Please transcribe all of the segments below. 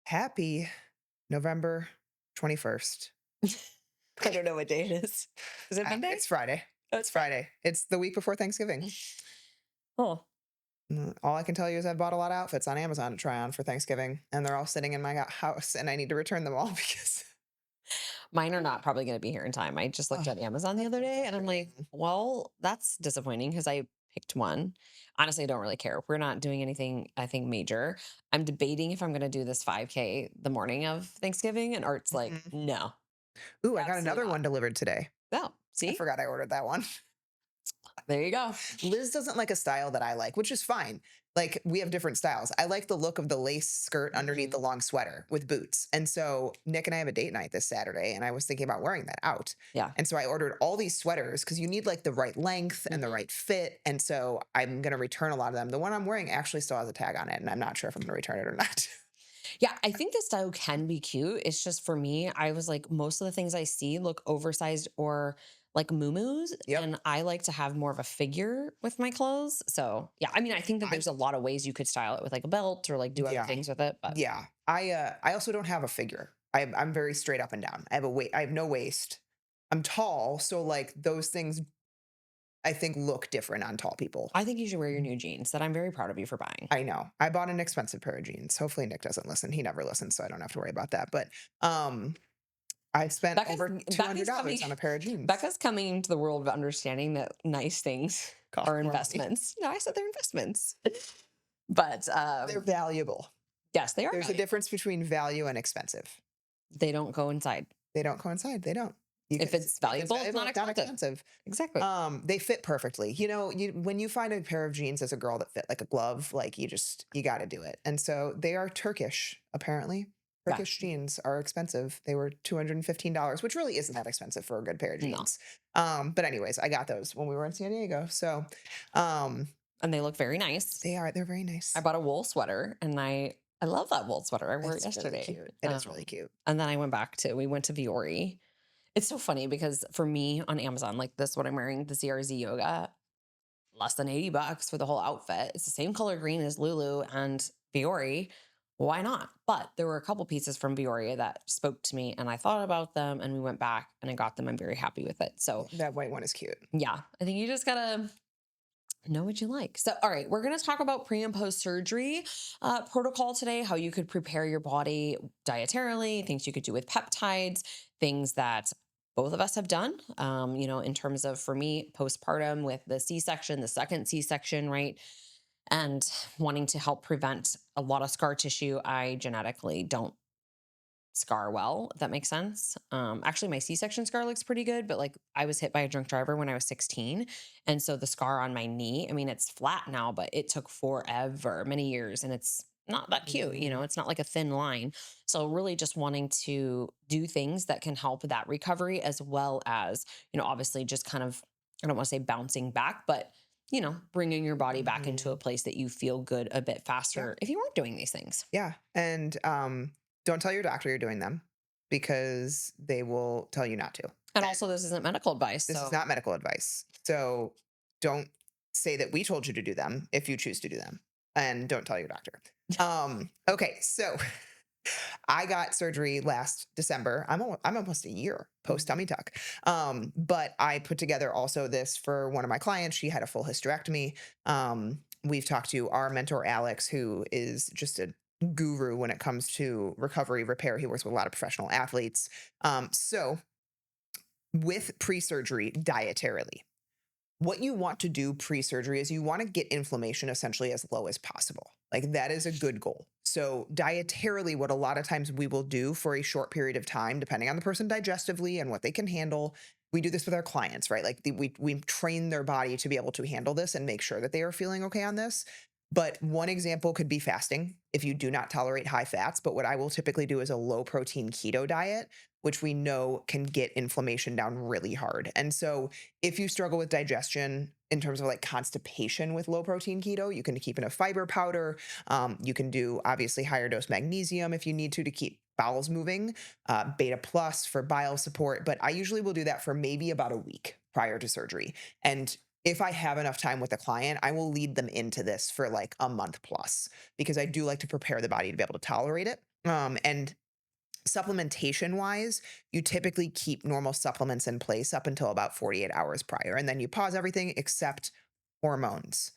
Happy November 21st. I don't know what day it is. Is it Monday? It's Friday. Oh, It's it's Friday. Friday. It's the week before Thanksgiving. Oh, All I can tell you is I bought a lot of outfits on Amazon to try on for Thanksgiving, and they're all sitting in my house, and I need to return them all because mine are not probably going to be here in time. I just looked oh, at Amazon the that's other so day and I'm like, frustrating. well, that's disappointing because I picked one. Honestly, I don't really care. We're not doing anything, I think, major. I'm debating if I'm going to do this 5K the morning of Thanksgiving. And Art's like, Mhm. no, Ooh, I got absolutely another not. one delivered today. No, I see, forgot I ordered that one. there you go. Liz doesn't like a style that I like, which is fine. Like we have different styles. I like the look of the lace skirt underneath the Mhm. long sweater with boots. And so Nick and I have a date night this Saturday, and I was thinking about wearing that out. Yeah. And so I ordered all these sweaters because you need like the right length and the Mhm. right fit. And so I'm going to return a lot of them. The one I'm wearing actually still has a tag on it, and I'm not sure if I'm going to return it or not. Yeah, I think the style can be cute. It's just for me, I was like, most of the things I see look oversized or like moo Yep. and I like to have more of a figure with my clothes. So yeah, I mean, I think that I, there's a lot of ways you could style it with like a belt or like do other yeah. things with it. But Yeah. I also don't have a figure. I'm very straight up and down. I have no waist. I'm tall, so like those things I think look different on tall people. I think you should wear your new jeans that I'm very proud of you for buying. I know. I bought an expensive pair of jeans. Hopefully Nick doesn't listen. He never listens, so I don't have to worry about that. But um I spent over Becca's coming $200 on a pair of jeans. Becca's coming into the world of understanding that nice things Cost are more money. investments. No, I said they're investments. But They're valuable. yes, they are There's a valuable. difference between value and expensive. They don't go inside. They don't coincide. They don't. You If can, it's if it's valuable, it's valuable, not it's not expensive. expensive. Exactly. They fit perfectly. You know, when you find a pair of jeans as a girl that fit like a glove, like you got to do it. And so they are Turkish, apparently. Yeah. Turkish jeans are expensive. They were $215, which really isn't that expensive for a good pair of No. jeans. But anyways, I got those when we were in San Diego. So, um, And they look very nice. they're very I nice. bought a wool sweater and I love that wool sweater. I wore it It's really yesterday. cute. It is really cute. And then we went to Viore. It's so funny because for me on Amazon, like this, what I'm wearing, the CRZ yoga, less than $80 for the whole outfit. It's the same color green as Lulu and Viore. Why not? But there were a couple pieces from Viore that spoke to me and I thought about them and we went back and I got them. I'm very happy with it. So That white one is cute. yeah, I think you just gotta know what you like. So, all right, we're going to talk about pre and post surgery protocol today, how you could prepare your body dietarily, things you could do with peptides, things that both of us have done, in terms of for me, postpartum with the C-section, the second C-section, right? And wanting to help prevent a lot of scar tissue. I genetically don't scar well, if that makes sense. Actually, my C-section scar looks pretty good, but like I was hit by a drunk driver when I was 16. And so the scar on my knee, I mean, it's flat now, but it took forever, many years, and it's not that cute. Mm, It's not like a thin line. So really just wanting to do things that can help that recovery as well as, obviously just kind of, I don't want to say bouncing back, but bringing your body back into a mhm. place that you feel good a bit Yeah. faster if you weren't doing these things. Yeah. And don't tell your doctor you're doing them because they will tell you not to. And And also, this isn't medical advice. this is So not medical advice. So don't say that we told you to do them if you choose to do them. And don't tell your doctor. Okay, so I got surgery last December. I'm almost a year post tummy tuck. But I put together also this for one of my clients. She had a full hysterectomy. We've talked to our mentor Alex, who is just a guru when it comes to recovery repair. He works with a lot of professional athletes. So with pre-surgery dietarily, what you want to do pre-surgery is you want to get inflammation essentially as low as possible. Like that is a good goal. So dietarily, what a lot of times we will do for a short period of time, depending on the person digestively and what they can handle, we do this with our clients, right? Like we train their body to be able to handle this and make sure that they are feeling okay on this. But one example could be fasting if you do not tolerate high fats. But what I will typically do is a low protein keto diet, which we know can get inflammation down really hard. And so if you struggle with digestion in terms of like constipation with low protein keto, you can keep in a fiber powder. You can do obviously higher dose magnesium if you need to keep bowels moving, beta plus for bile support. But I usually will do that for maybe about a week prior to surgery. And if I have enough time with a client, I will lead them into this for like a month plus because I do like to prepare the body to be able to tolerate it. And supplementation wise, you typically keep normal supplements in place up until about 48 hours prior. And then you pause everything except hormones.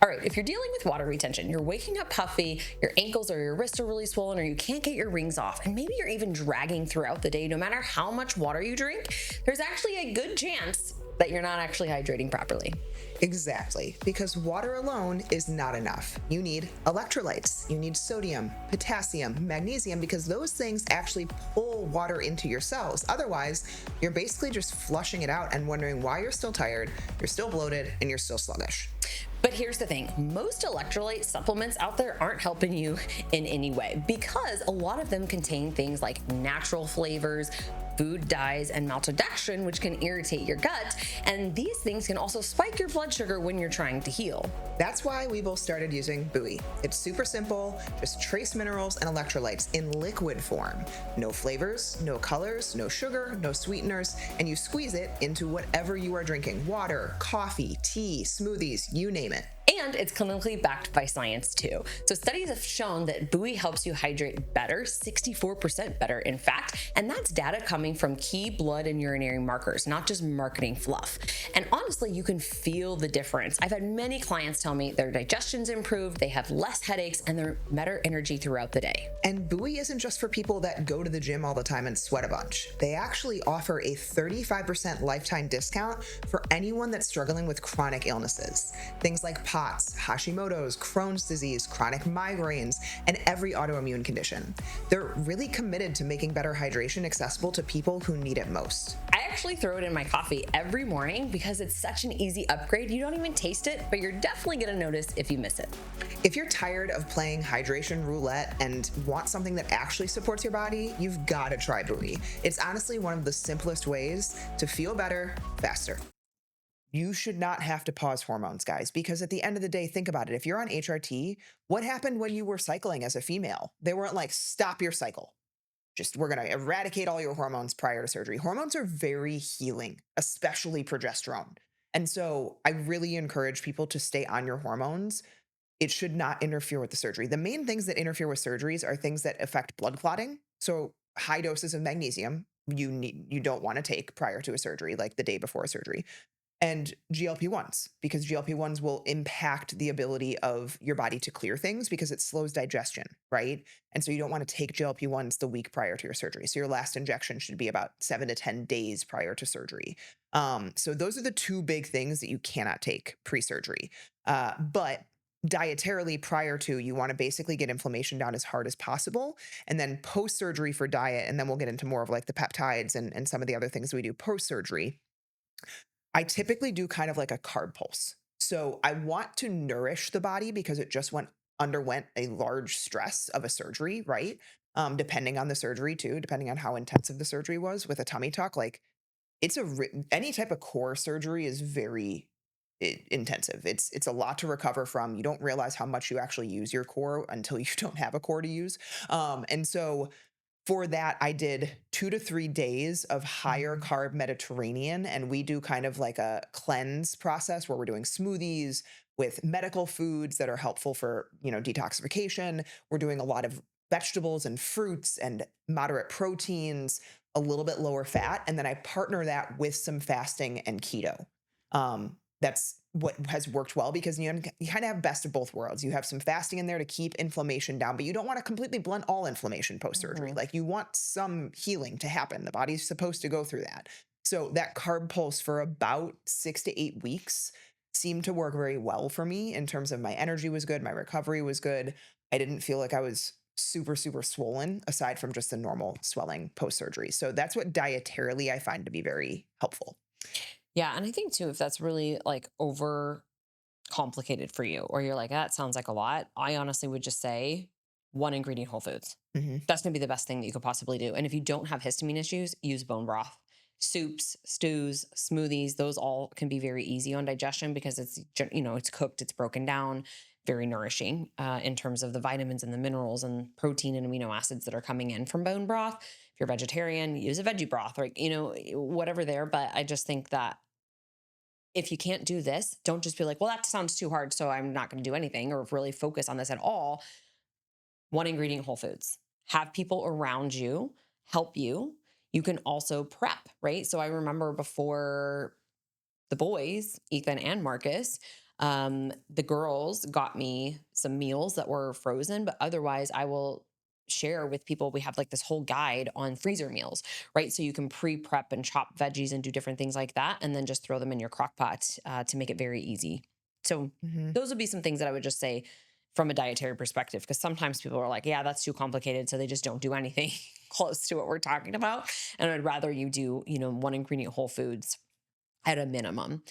All right, if you're dealing with water retention, you're waking up puffy, your ankles or your wrists are really swollen, or you can't get your rings off, and maybe you're even dragging throughout the day, no matter how much water you drink, there's actually a good chance that you're not actually hydrating properly. Exactly, because water alone is not enough. You need electrolytes, you need sodium, potassium, magnesium, because those things actually pull water into your cells. Otherwise, you're basically just flushing it out and wondering why you're still tired, you're still bloated, and you're still sluggish. But here's the thing, most electrolyte supplements out there aren't helping you in any way because a lot of them contain things like natural flavors, food dyes, and maltodextrin, which can irritate your gut. And these things can also spike your blood sugar when you're trying to heal. That's why we both started using Buoy. It's super simple, just trace minerals and electrolytes in liquid form. No flavors, no colors, no sugar, no sweeteners, and you squeeze it into whatever you are drinking. Water, coffee, tea, smoothies, you name it. And it's clinically backed by science too. So studies have shown that Buoy helps you hydrate better, 64% better in fact, and that's data coming from key blood and urinary markers, not just marketing fluff. And honestly, you can feel the difference. I've had many clients tell me their digestion's improved, they have less headaches, and they're better energy throughout the day. And Buoy isn't just for people that go to the gym all the time and sweat a bunch. They actually offer a 35% lifetime discount for anyone that's struggling with chronic illnesses. Things like POTS, Hashimoto's, Crohn's disease, chronic migraines, and every autoimmune condition. They're really committed to making better hydration accessible to people who need it most. I actually throw it in my coffee every morning because it's such an easy upgrade. You don't even taste it, but you're definitely gonna notice if you miss it. If you're tired of playing hydration roulette and want something that actually supports your body, you've got to try Buoy. It's honestly one of the simplest ways to feel better faster. You should not have to pause hormones, guys, because at the end of the day, think about it. If you're on HRT, what happened when you were cycling as a female? They weren't like, stop your cycle. Just, we're going to eradicate all your hormones prior to surgery. Hormones are very healing, especially progesterone. And so I really encourage people to stay on your hormones. It should not interfere with the surgery. The main things that interfere with surgeries are things that affect blood clotting. So high doses of magnesium you don't want to take prior to a surgery, like the day before a surgery. And GLP-1s, because GLP-1s will impact the ability of your body to clear things because it slows digestion, right? And so you don't want to take GLP-1s the week prior to your surgery. So your last injection should be about 7 to 10 days prior to surgery. So those are the two big things that you cannot take pre-surgery. But dietarily prior to, you want to basically get inflammation down as hard as possible. And then post-surgery for diet, and then we'll get into more of like the peptides and some of the other things we do post-surgery. I typically do kind of like a carb pulse. So I want to nourish the body because it just underwent a large stress of a surgery, right? Depending on the surgery too, depending on how intensive the surgery was with a tummy tuck, like any type of core surgery is very intensive. It's a lot to recover from. You don't realize how much you actually use your core until you don't have a core to use. And so for that, I did 2 to 3 days of higher carb Mediterranean, and we do kind of like a cleanse process where we're doing smoothies with medical foods that are helpful for, detoxification. We're doing a lot of vegetables and fruits and moderate proteins, a little bit lower fat, and then I partner that with some fasting and keto. That's what has worked well because you kind of have best of both worlds. You have some fasting in there to keep inflammation down, but you don't want to completely blunt all inflammation post-surgery. Mhm. Like you want some healing to happen. The body's supposed to go through that. So that carb pulse for about 6 to 8 weeks seemed to work very well for me in terms of my energy was good, my recovery was good. I didn't feel like I was super, super swollen aside from just the normal swelling post-surgery. So that's what dietarily I find to be very helpful. Yeah, and I think too, if that's really like over complicated for you, or you're like, that sounds like a lot, I honestly would just say one ingredient whole foods. Mhm. That's gonna be the best thing that you could possibly do. And if you don't have histamine issues, use bone broth. Soups, stews, smoothies, those all can be very easy on digestion because it's cooked, it's broken down, very nourishing in terms of the vitamins and the minerals and protein and amino acids that are coming in from bone broth. If you're vegetarian, use a veggie broth, or whatever there. But I just think that if you can't do this, don't just be like, well, that sounds too hard, so I'm not going to do anything, or really focus on this at all. One ingredient whole foods. have people around you help you. You can also prep, right? So I remember before the boys, Ethan and Marcus, the girls got me some meals that were frozen, but otherwise I will share with people. We have like this whole guide on freezer meals, right? So you can pre-prep and chop veggies and do different things like that, and then just throw them in your crock pot to make it very easy. So Mhm. those would be some things that I would just say from a dietary perspective, because sometimes people are like, yeah, that's too complicated. So they just don't do anything close to what we're talking about. And I'd rather you do, one ingredient whole foods at a minimum.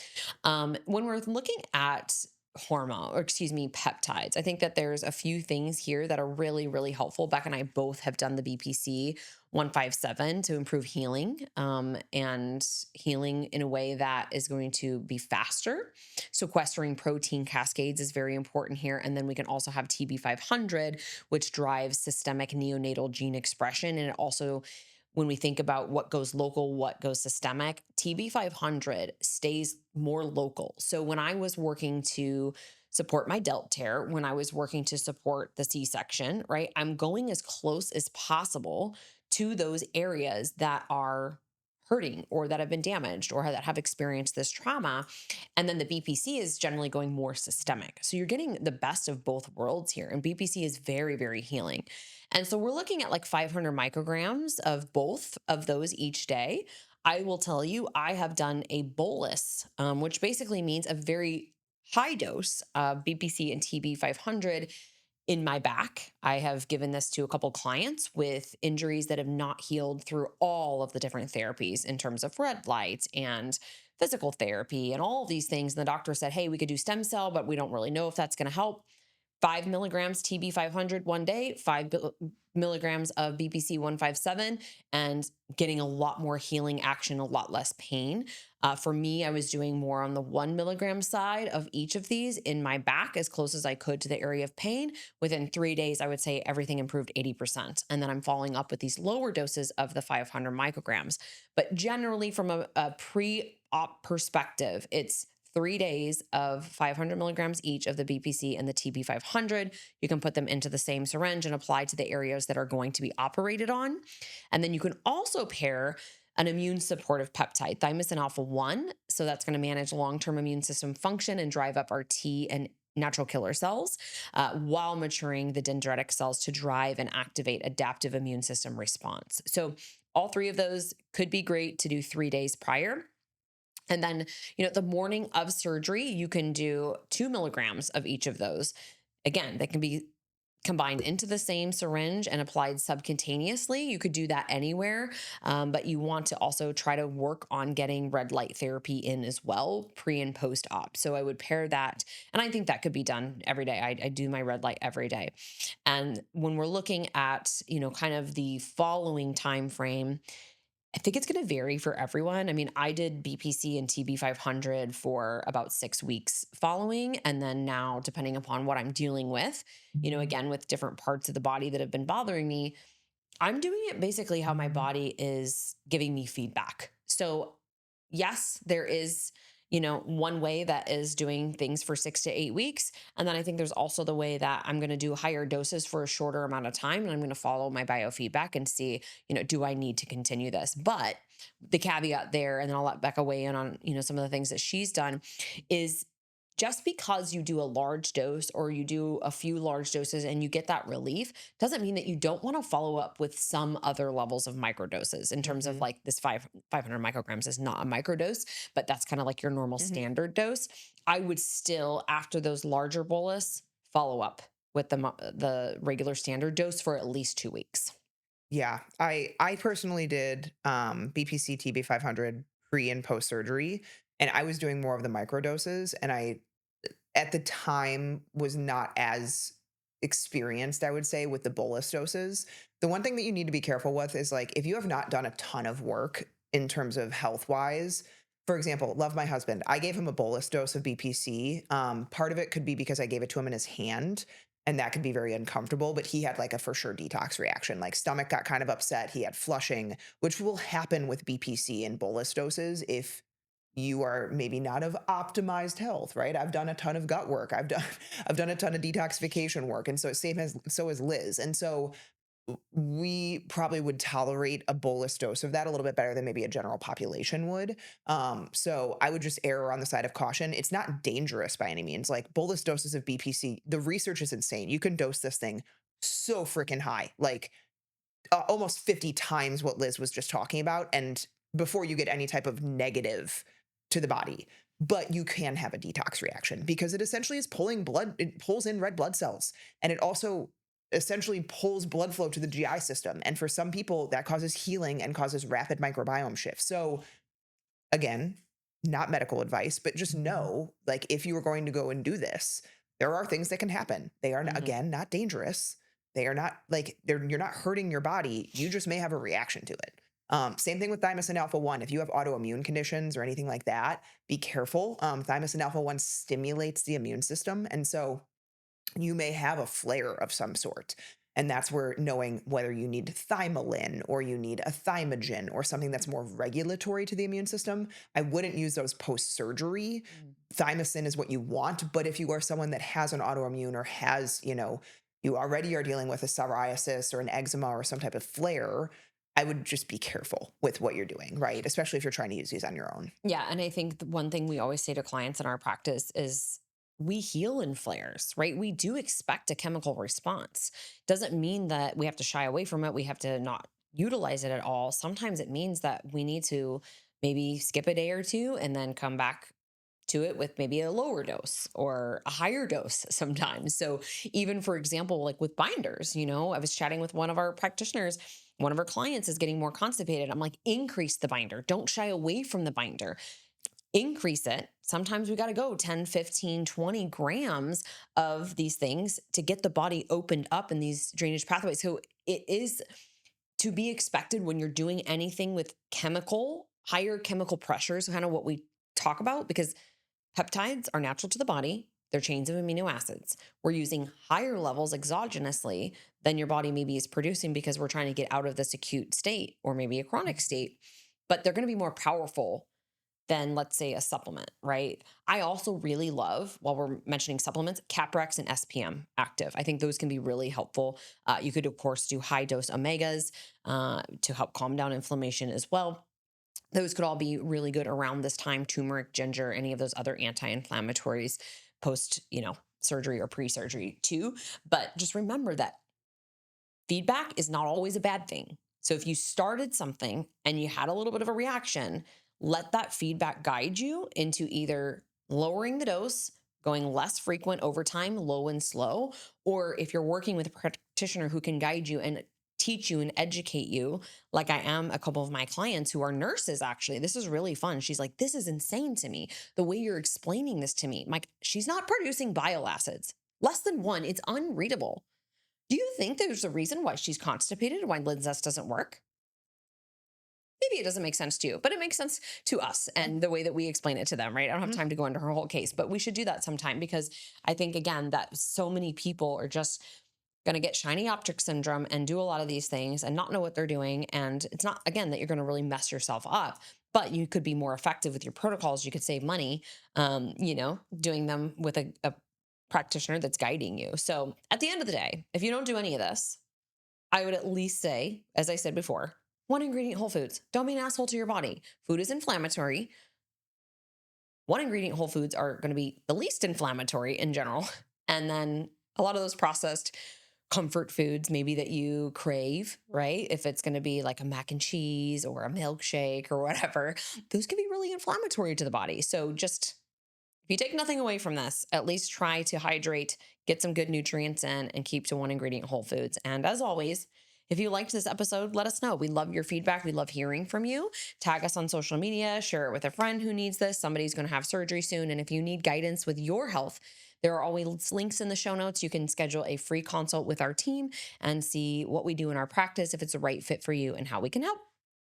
When we're looking at hormone, or excuse me, peptides, I think that there's a few things here that are really, really helpful. Becca and I both have done the BPC 157 to improve healing, and healing in a way that is going to be faster. Sequestering protein cascades is very important here. And then we can also have TB-500, which drives systemic neonatal gene expression. And it also, when we think about what goes local, what goes systemic, TB500 stays more local. So when I was working to support my delt tear, when I was working to support the C section, right, I'm going as close as possible to those areas that are hurting or that have been damaged or that have experienced this trauma. And then the BPC is generally going more systemic. So you're getting the best of both worlds here. And BPC is very, very healing. And so we're looking at like 500 micrograms of both of those each day. I will tell you, I have done a bolus, which basically means a very high dose of BPC and TB 500 in my back. I have given this to a couple clients with injuries that have not healed through all of the different therapies in terms of red light and physical therapy and all of these things. And the doctor said, hey, we could do stem cell, but we don't really know if that's going to help. 5 milligrams TB500 one day, 5 milligrams of BPC-157, and getting a lot more healing action, a lot less pain. For me, I was doing more on the 1 milligram side of each of these in my back as close as I could to the area of pain. Within 3 days, I would say everything improved 80%. And then I'm following up with these lower doses of the 500 micrograms. But generally, from a pre op perspective, it's 3 days of 500 milligrams each of the BPC and the TB500. You can put them into the same syringe and apply to the areas that are going to be operated on. And then you can also pair an immune supportive peptide, Thymosin Alpha-1. So that's going to manage long-term immune system function and drive up our T and natural killer cells while maturing the dendritic cells to drive and activate adaptive immune system response. So all three of those could be great to do 3 days prior. And then, the morning of surgery, you can do 2 milligrams of each of those. Again, that can be combined into the same syringe and applied subcutaneously. You could do that anywhere, but you want to also try to work on getting red light therapy in as well, pre and post op. So I would pair that. And I think that could be done every day. I do my red light every day. And when we're looking at, kind of the following time frame, I think it's going to vary for everyone. I mean, I did BPC and TB500 for about 6 weeks following. And then now, depending upon what I'm dealing with, again, with different parts of the body that have been bothering me, I'm doing it basically how my body is giving me feedback. So, yes, there is, one way that is doing things for 6 to 8 weeks. And then I think there's also the way that I'm going to do higher doses for a shorter amount of time. And I'm going to follow my biofeedback and see, do I need to continue this? But the caveat there, and then I'll let Becca weigh in on, some of the things that she's done, is just because you do a large dose or you do a few large doses and you get that relief doesn't mean that you don't want to follow up with some other levels of microdoses in terms of Mhm. like this 500 micrograms is not a microdose, but that's kind of like your normal Mhm. standard dose. I would still, after those larger bolus, follow up with the regular standard dose for at least 2 weeks. Yeah, I personally did BPC TB 500 pre and post surgery, and I was doing more of the micro doses, and I at the time was not as experienced, I would say, with the bolus doses. The one thing that you need to be careful with is like if you have not done a ton of work in terms of health wise. For example, love my husband. I gave him a bolus dose of BPC. Part of it could be because I gave it to him in his hand, and that could be very uncomfortable. But he had like a for sure detox reaction. Like stomach got kind of upset. He had flushing, which will happen with BPC and bolus doses if you are maybe not of optimized health, right? I've done a ton of gut work. I've done I've done a ton of detoxification work. And so same as so is Liz. And so we probably would tolerate a bolus dose of that a little bit better than maybe a general population would. So I would just err on the side of caution. It's not dangerous by any means. Like bolus doses of BPC, the research is insane. You can dose this thing so freaking high, like almost 50 times what Liz was just talking about, and before you get any type of negative to the body. But you can have a detox reaction because it essentially is pulling blood, it pulls in red blood cells, and it also essentially pulls blood flow to the GI system. And for some people, that causes healing and causes rapid microbiome shifts. So again, not medical advice, but just know, like, if you are going to go and do this, there are things that can happen. They are, Mhm. again, not dangerous. They are not like you're not hurting your body. You just may have a reaction to it. Same thing with thymosin alpha-1. If you have autoimmune conditions or anything like that, be careful. Thymosin alpha-1 stimulates the immune system. And so you may have a flare of some sort. And that's where knowing whether you need thymolin or you need a thymogen or something that's more regulatory to the immune system. I wouldn't use those post surgery. Mm. Thymosin is what you want. But if you are someone that has an autoimmune or has, you already are dealing with a psoriasis or an eczema or some type of flare, I would just be careful with what you're doing, right? Especially if you're trying to use these on your own. Yeah. And I think the one thing we always say to clients in our practice is we heal in flares, right? We do expect a chemical response. Doesn't mean that we have to shy away from it. We have to not utilize it at all. Sometimes it means that we need to maybe skip a day or two and then come back to it with maybe a lower dose or a higher dose sometimes. So, even for example, like with binders, I was chatting with one of our practitioners. One of our clients is getting more constipated. I'm like, increase the binder. Don't shy away from the binder, increase it. Sometimes we got to go 10, 15, 20 grams of these things to get the body opened up in these drainage pathways. So it is to be expected when you're doing anything with higher chemical pressures, kind of what we talk about, because peptides are natural to the body. They're chains of amino acids. We're using higher levels exogenously than your body maybe is producing because we're trying to get out of this acute state or maybe a chronic state. But they're going to be more powerful than, let's say, a supplement, right? I also really love, while we're mentioning supplements, Caprex and SPM active. I think those can be really helpful. You could, of course, do high dose omegas to help calm down inflammation as well. Those could all be really good around this time. Turmeric, ginger, any of those other anti-inflammatories post, surgery or pre-surgery too. But just remember that feedback is not always a bad thing. So if you started something and you had a little bit of a reaction, let that feedback guide you into either lowering the dose, going less frequent over time, low and slow, or if you're working with a practitioner who can guide you and teach you and educate you, like I am a couple of my clients who are nurses, actually. This is really fun. She's like, this is insane to me. The way you're explaining this to me. I'm like, she's not producing bile acids. Less than one. It's unreadable. Do you think there's a reason why she's constipated and why Linzess doesn't work? Maybe it doesn't make sense to you, but it makes sense to us and the way that we explain it to them, right? I don't have Mhm. time to go into her whole case, but we should do that sometime because I think, again, that so many people are just going to get shiny object syndrome and do a lot of these things and not know what they're doing. And it's not, again, that you're going to really mess yourself up, but you could be more effective with your protocols. You could save money, doing them with a practitioner that's guiding you. So at the end of the day, if you don't do any of this, I would at least say, as I said before, one ingredient whole foods. Don't be an asshole to your body. Food is inflammatory. One ingredient whole foods are going to be the least inflammatory in general. And then a lot of those processed comfort foods, maybe that you crave, right? If it's going to be like a mac and cheese or a milkshake or whatever, those can be really inflammatory to the body. So just if you take nothing away from this, at least try to hydrate, get some good nutrients in, and keep to one ingredient whole foods. And as always, if you liked this episode, let us know. We love your feedback. We love hearing from you. Tag us on social media, share it with a friend who needs this. Somebody's going to have surgery soon. And if you need guidance with your health, there are always links in the show notes. You can schedule a free consult with our team and see what we do in our practice, if it's the right fit for you, and how we can help.